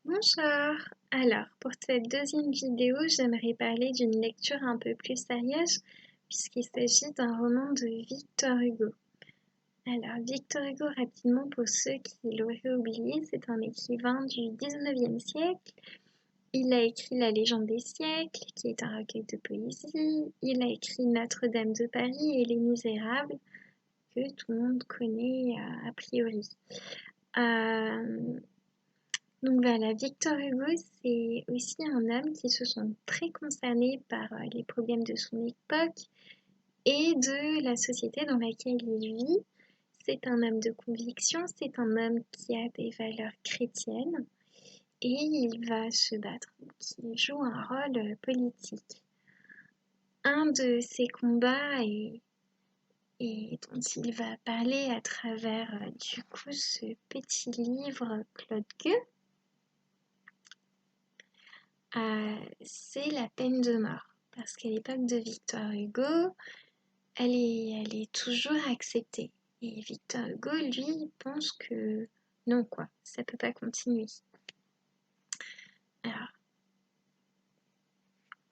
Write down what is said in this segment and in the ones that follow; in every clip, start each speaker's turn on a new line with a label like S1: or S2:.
S1: Bonjour! Alors, pour cette deuxième vidéo, j'aimerais parler d'une lecture un peu plus sérieuse, puisqu'il s'agit d'un roman de Victor Hugo. Alors, Victor Hugo, rapidement, pour ceux qui l'auraient oublié, c'est un écrivain du 19e siècle. Il a écrit La Légende des siècles, qui est un recueil de poésie. Il a écrit Notre-Dame de Paris et Les Misérables, que tout le monde connaît a priori. Donc voilà, Victor Hugo, c'est aussi un homme qui se sent très concerné par les problèmes de son époque et de la société dans laquelle il vit. C'est un homme de conviction, c'est un homme qui a des valeurs chrétiennes et il va se battre, il joue un rôle politique. Un de ses combats et dont il va parler à travers du coup ce petit livre Claude Gueux, c'est la peine de mort. Parce qu'à l'époque de Victor Hugo, elle est toujours acceptée. Et Victor Hugo, lui, pense que non, quoi, ça peut pas continuer. Alors,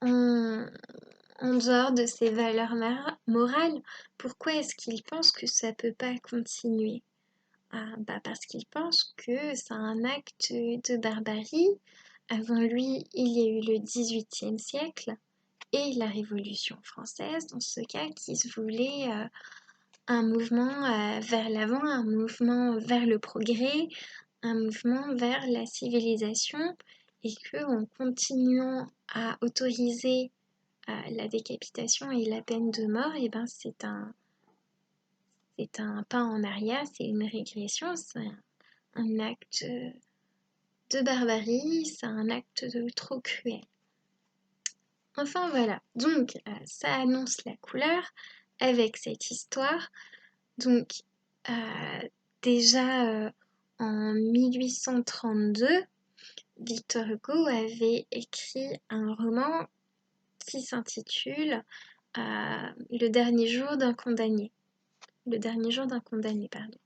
S1: en dehors de ses valeurs morales, pourquoi est-ce qu'il pense que ça peut pas continuer? Parce qu'il pense que c'est un acte de barbarie. Avant lui, il y a eu le XVIIIe siècle et la Révolution française, dans ce cas, qui se voulait un mouvement vers l'avant, un mouvement vers le progrès, un mouvement vers la civilisation, et que en continuant à autoriser la décapitation et la peine de mort, et ben c'est un pas en arrière, c'est une régression, c'est un acte de barbarie, c'est un acte de trop cruel. Enfin voilà, donc ça annonce la couleur avec cette histoire. Donc déjà en 1832, Victor Hugo avait écrit un roman qui s'intitule Le dernier jour d'un condamné. Le dernier jour d'un condamné, pardon.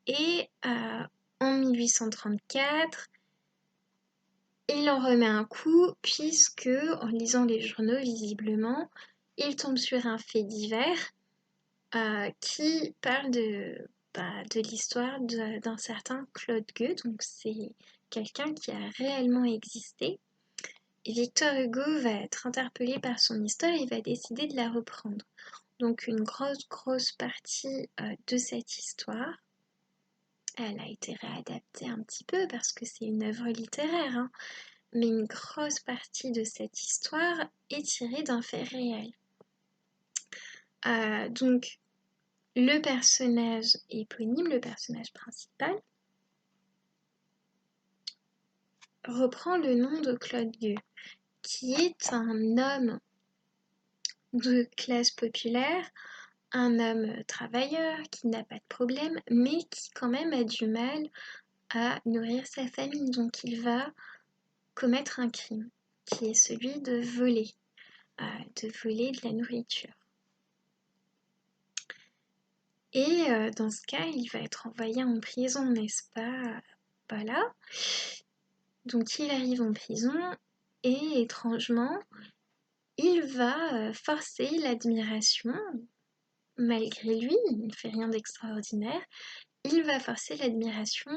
S1: Et en 1834, il en remet un coup puisque, en lisant les journaux, visiblement, il tombe sur un fait divers qui parle de l'histoire d'un certain Claude Gueux. Donc c'est quelqu'un qui a réellement existé. Et Victor Hugo va être interpellé par son histoire et va décider de la reprendre. Donc une grosse partie de cette histoire, elle a été réadaptée un petit peu parce que c'est une œuvre littéraire, hein, mais une grosse partie de cette histoire est tirée d'un fait réel. Donc le personnage éponyme, le personnage principal, reprend le nom de Claude Gueux, qui est un homme de classe populaire, un homme travailleur qui n'a pas de problème, mais qui quand même a du mal à nourrir sa famille. Donc il va commettre un crime, qui est celui de voler de la nourriture. Et dans ce cas, il va être envoyé en prison, n'est-ce pas? Voilà. Donc il arrive en prison et étrangement, il va forcer l'admiration, malgré lui, il ne fait rien d'extraordinaire, il va forcer l'admiration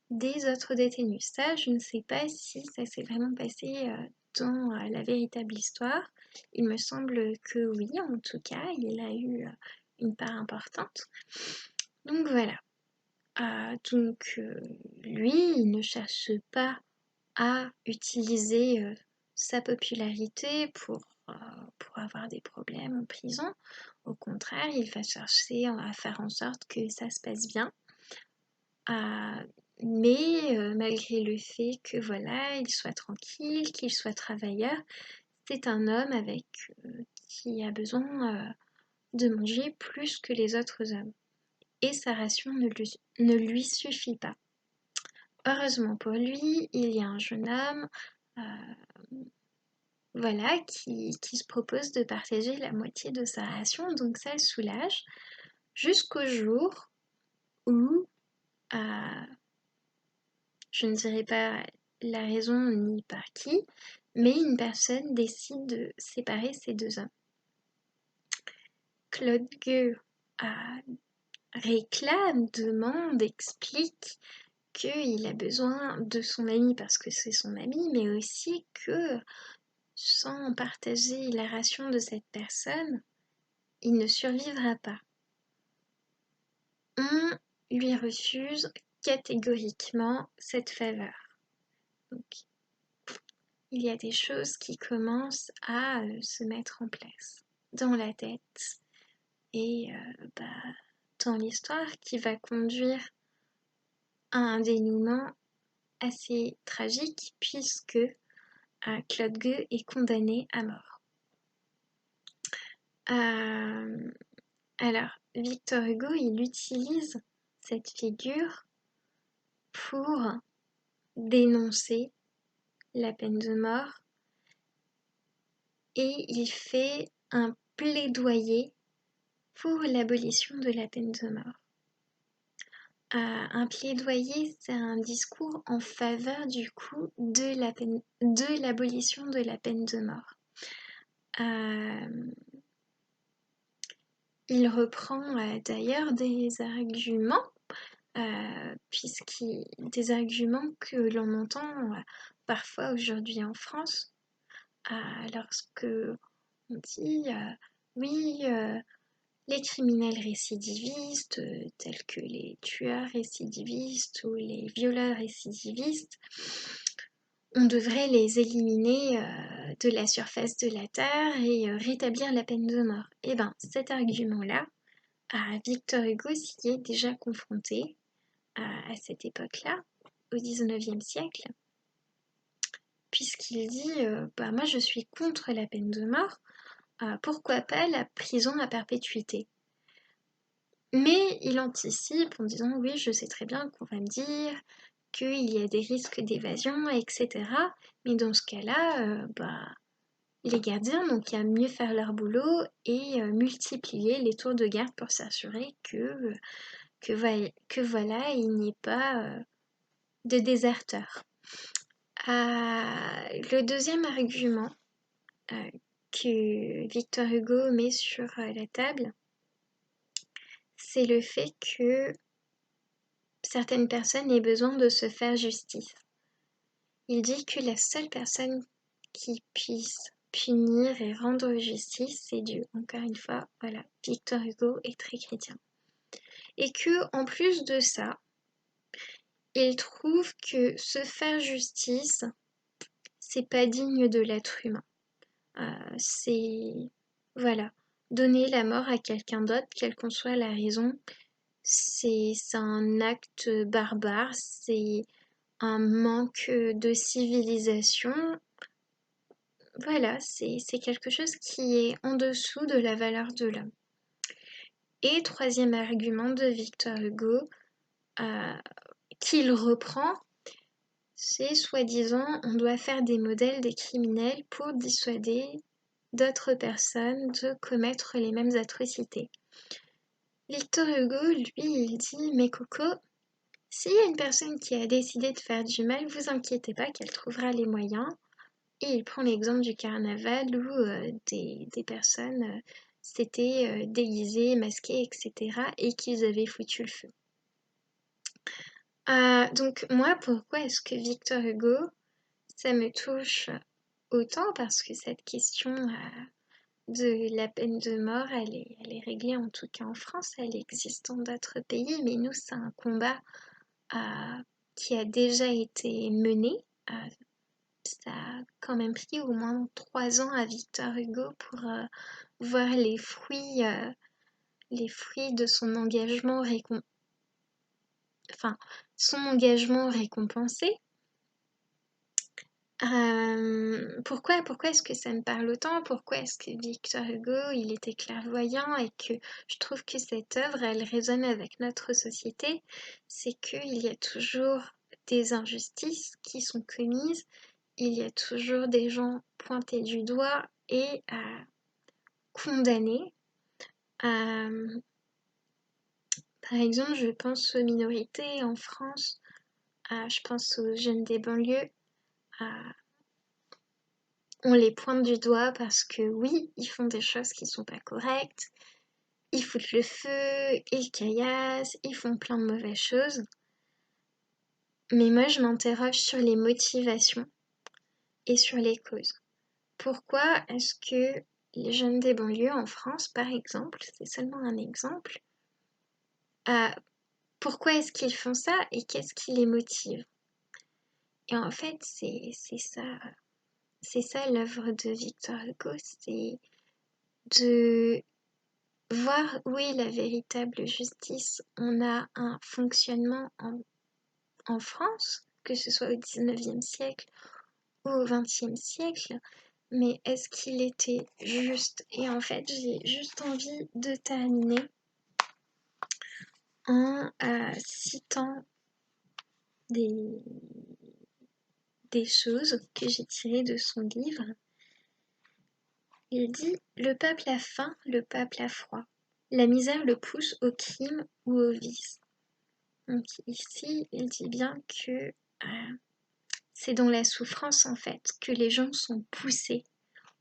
S1: des autres détenus. Ça, je ne sais pas si ça s'est vraiment passé dans la véritable histoire. Il me semble que oui, en tout cas, il a eu une part importante. Donc voilà. Lui, il ne cherche pas à utiliser sa popularité pour avoir des problèmes en prison. Au contraire, il va chercher à faire en sorte que ça se passe bien. Mais malgré le fait que voilà, il soit tranquille, qu'il soit travailleur, c'est un homme qui a besoin de manger plus que les autres hommes. Et sa ration ne lui suffit pas. Heureusement pour lui, il y a un jeune homme voilà, qui se propose de partager la moitié de sa ration, donc ça le soulage, jusqu'au jour où, je ne dirais pas la raison ni par qui, mais une personne décide de séparer ces deux hommes. Claude Gueux réclame, demande, explique qu'il a besoin de son ami parce que c'est son ami, mais aussi que sans partager la ration de cette personne, il ne survivra pas. On lui refuse catégoriquement cette faveur. Donc, il y a des choses qui commencent à se mettre en place dans la tête et dans l'histoire qui va conduire à un dénouement assez tragique puisque Claude Gueux est condamné à mort. Alors, Victor Hugo, il utilise cette figure pour dénoncer la peine de mort et il fait un plaidoyer pour l'abolition de la peine de mort. Un plaidoyer, c'est un discours en faveur du coup de l'abolition de la peine de mort. Il reprend d'ailleurs des arguments des arguments que l'on entend parfois aujourd'hui en France, lorsque on dit oui, les criminels récidivistes, tels que les tueurs récidivistes ou les violeurs récidivistes, on devrait les éliminer de la surface de la Terre et rétablir la peine de mort. Eh bien, cet argument-là, Victor Hugo s'y est déjà confronté à cette époque-là, au XIXe siècle, puisqu'il dit moi je suis contre la peine de mort, pourquoi pas la prison à perpétuité. Mais il anticipe en disant oui, je sais très bien qu'on va me dire qu'il y a des risques d'évasion, etc. Mais dans ce cas-là, les gardiens n'ont qu'à mieux faire leur boulot et multiplier les tours de garde pour s'assurer que voilà, il n'y ait pas de déserteurs. Le deuxième argument que Victor Hugo met sur la table, c'est le fait que certaines personnes aient besoin de se faire justice. Il dit que la seule personne qui puisse punir et rendre justice, c'est Dieu. Encore une fois, voilà, Victor Hugo est très chrétien. Et que, en plus de ça, il trouve que se faire justice, c'est pas digne de l'être humain. C'est, voilà, donner la mort à quelqu'un d'autre, quelle qu'en soit la raison, c'est un acte barbare, c'est un manque de civilisation. Voilà, c'est quelque chose qui est en dessous de la valeur de l'homme. Et troisième argument de Victor Hugo, qu'il reprend, c'est soi-disant on doit faire des modèles des criminels pour dissuader d'autres personnes de commettre les mêmes atrocités. Victor Hugo, lui, il dit mais Coco, s'il y a une personne qui a décidé de faire du mal, vous inquiétez pas qu'elle trouvera les moyens. Et il prend l'exemple du carnaval où des personnes s'étaient déguisées, masquées, etc. et qu'ils avaient foutu le feu. Donc moi, pourquoi est-ce que Victor Hugo, ça me touche autant? Parce que cette question de la peine de mort, elle est réglée en tout cas en France, elle existe dans d'autres pays, mais nous, c'est un combat qui a déjà été mené. Ça a quand même pris au moins 3 ans à Victor Hugo pour voir les fruits de son engagement récompensé. Pourquoi est-ce que ça me parle autant? Pourquoi est-ce que Victor Hugo, il était clairvoyant et que je trouve que cette œuvre, elle résonne avec notre société? C'est qu'il y a toujours des injustices qui sont commises, il y a toujours des gens pointés du doigt et condamnés. Par exemple, je pense aux minorités en France, je pense aux jeunes des banlieues, on les pointe du doigt parce que oui, ils font des choses qui sont pas correctes, ils foutent le feu, ils caillassent, ils font plein de mauvaises choses. Mais moi, je m'interroge sur les motivations et sur les causes. Pourquoi est-ce que les jeunes des banlieues en France, par exemple, c'est seulement un exemple, pourquoi est-ce qu'ils font ça et qu'est-ce qui les motive? Et en fait, c'est ça l'œuvre de Victor Hugo, c'est de voir où est la véritable justice. On a un fonctionnement en France, que ce soit au XIXe siècle ou au XXe siècle, mais est-ce qu'il était juste? Et en fait, j'ai juste envie de terminer en citant des, des choses que j'ai tirées de son livre. Il dit: le peuple a faim, le peuple a froid. La misère le pousse au crime ou au vice. Donc ici, il dit bien que c'est dans la souffrance en fait que les gens sont poussés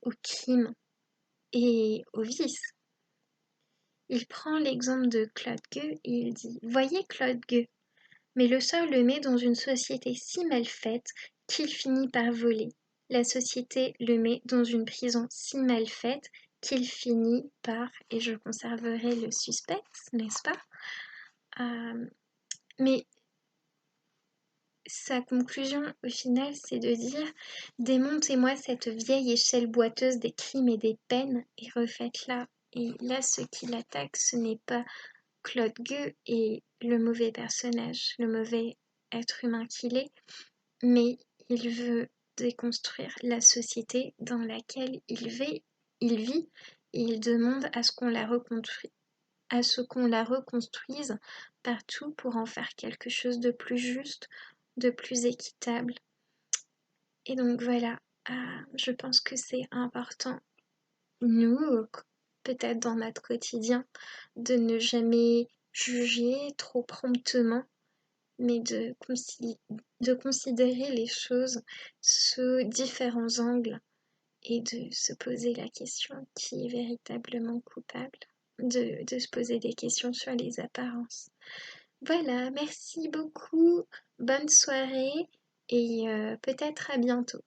S1: au crime et au vice. Il prend l'exemple de Claude Gueux et il dit: voyez Claude Gueux, mais le sort le met dans une société si mal faite qu'il finit par voler. La société le met dans une prison si mal faite qu'il finit par, et je conserverai le suspense, n'est-ce pas? Mais sa conclusion au final, c'est de dire: démontez-moi cette vieille échelle boiteuse des crimes et des peines et refaites-la. Et là, ce qui l'attaque, ce n'est pas Claude Gueux et le mauvais personnage, le mauvais être humain qu'il est, mais il veut déconstruire la société dans laquelle il vit et il demande à ce qu'on la reconstruise partout pour en faire quelque chose de plus juste, de plus équitable. Et donc voilà, je pense que c'est important, nous, peut-être dans notre quotidien, de ne jamais juger trop promptement, mais de considérer les choses sous différents angles et de se poser la question qui est véritablement coupable, de se poser des questions sur les apparences. Voilà, merci beaucoup, bonne soirée et peut-être à bientôt.